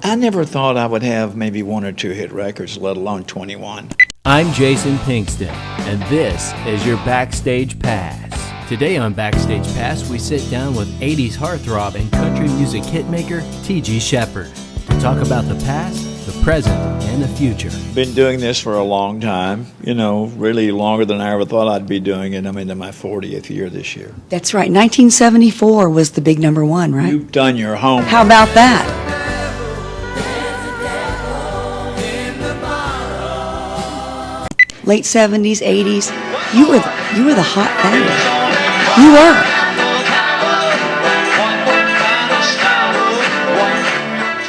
I never thought I would have maybe 1 or 2 hit records, let alone 21. I'm Jason Pinkston, and this is your Backstage Pass. Today on Backstage Pass, we sit down with 80s heartthrob and country music hitmaker T G Sheppard to talk about the past, the present, and the future. Been doing this for a long time, really longer than I ever thought I'd be doing it. I'm into my 40th year this year. That's right. 1974 was the big #1, right? You've done your homework. How about that? Late 70s, 80s, you were the hot thing. You were.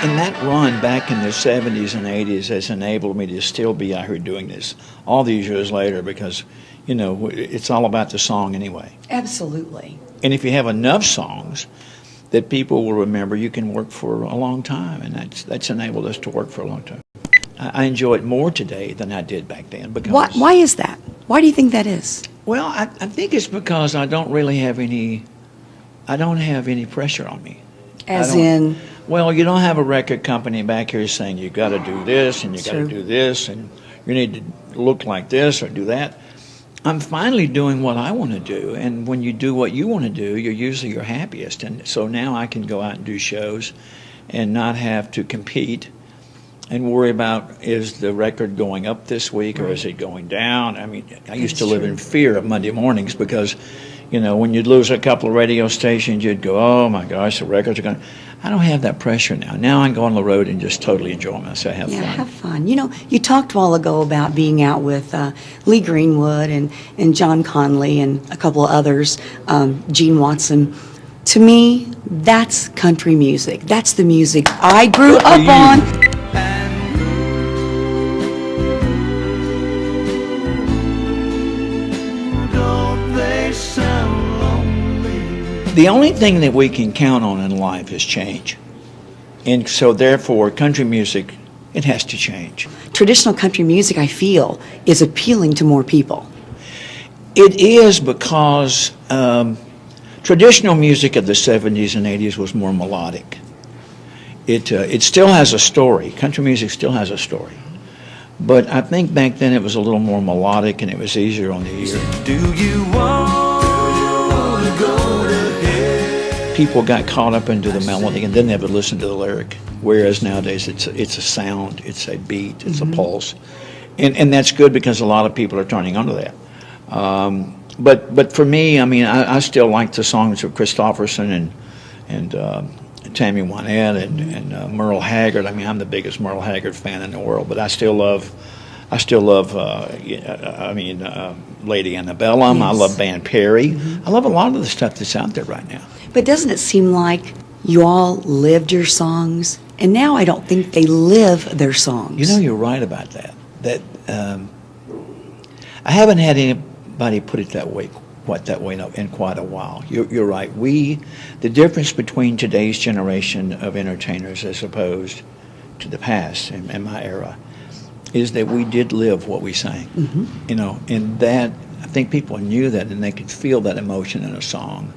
And that run back in the 70s and 80s has enabled me to still be out here doing this all these years later because, it's all about the song anyway. Absolutely. And if you have enough songs that people will remember, you can work for a long time, and that's enabled us to work for a long time. I enjoy it more today than I did back then. Because Why is that? Why do you think that is? Well, I think it's because I don't have any pressure on me. As in? Well, you don't have a record company back here saying you got to do this and you got to do this and you need to look like this or do that. I'm finally doing what I want to do, and when you do what you want to do, you're usually your happiest. And so now I can go out and do shows and not have to compete and worry about, is the record going up this week or is it going down? I mean, I used to live in fear of Monday mornings because, when you'd lose a couple of radio stations, you'd go, oh my gosh, the records are going. I don't have that pressure now. Now I can go on the road and just totally enjoy myself, have fun. Yeah, have fun. You talked a while ago about being out with Lee Greenwood and John Conley and a couple of others, Gene Watson. To me, that's country music. That's the music I grew up on. The only thing that we can count on in life is change. And so therefore, country music, it has to change. Traditional country music, I feel, is appealing to more people. It is because traditional music of the 70s and 80s was more melodic. It still has a story. Country music still has a story. But I think back then it was a little more melodic and it was easier on the ear. Do you want to go to hell? People got caught up into the melody and didn't ever listen to the lyric. Whereas nowadays it's a sound, it's a beat, it's a pulse. And that's good because a lot of people are turning onto that. But for me, I still like the songs of Christopherson and Tammy Wynette and Merle Haggard. I'm the biggest Merle Haggard fan in the world, but I still love Lady Antebellum. Yes. I love Van Perry. I love a lot of the stuff that's out there right now. But doesn't it seem like you all lived your songs, and now I don't think they live their songs? You're right about that. I haven't had anybody put it that way in quite a while. You're right. The difference between today's generation of entertainers as opposed to the past in my era is that we did live what we sang. And that, I think people knew that and they could feel that emotion in a song.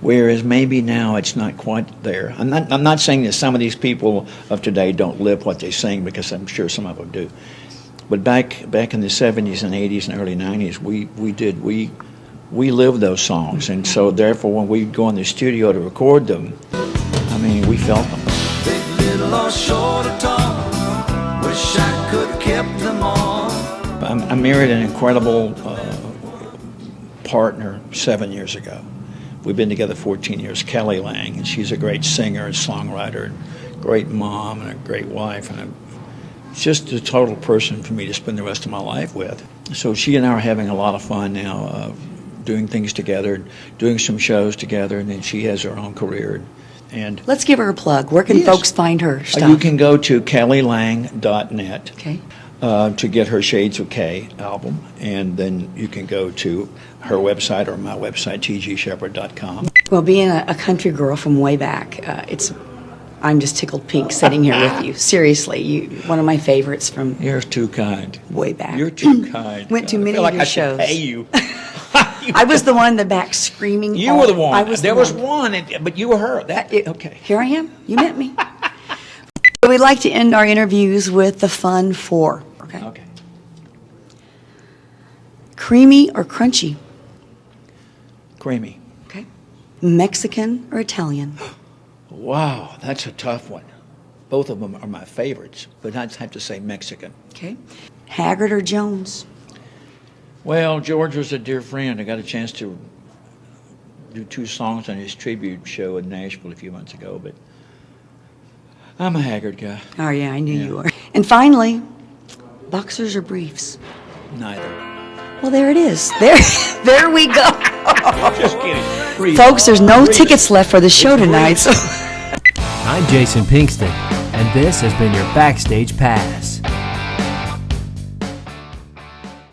Whereas maybe now it's not quite there. I'm not saying that some of these people of today don't live what they sing, because I'm sure some of them do. But back in the 70s and 80s and early 90s, we lived those songs, and so therefore when we go in the studio to record them, we felt them. Big, little, or short or tall, wish I could have kept them all. I married an incredible partner 7 years ago. We've been together 14 years, Kelly Lang, and she's a great singer and songwriter, and great mom and a great wife, and just a total person for me to spend the rest of my life with. So she and I are having a lot of fun now, doing things together, doing some shows together, and then she has her own career. And let's give her a plug. Where can folks find her stuff? You can go to kellylang.net to get her Shades of K album, and then you can go to her website or my website, tgsheppard.com. Well, being a country girl from way back, I'm just tickled pink sitting here with you. Seriously, one of my favorites from. You're too kind. Way back. You're too kind. Went to many of your shows. I feel like I should pay you. I was the one in the back screaming. You were the one. I was there was one, but you were her. Okay. Here I am. You met me. So we like to end our interviews with the fun four. Okay. Okay. Creamy or crunchy? Creamy. Okay. Mexican or Italian? Wow, that's a tough one. Both of them are my favorites, but I'd have to say Mexican. Okay. Haggard or Jones? Well, George was a dear friend. I got a chance to do 2 songs on his tribute show in Nashville a few months ago, but I'm a Haggard guy. Oh, yeah, I knew you were. And finally, boxers or briefs? Neither. Well, there it is. There we go. Just kidding. Briefs. Folks, there's no tickets left for the show tonight, so... I'm Jason Pinkston, and this has been your Backstage Pass.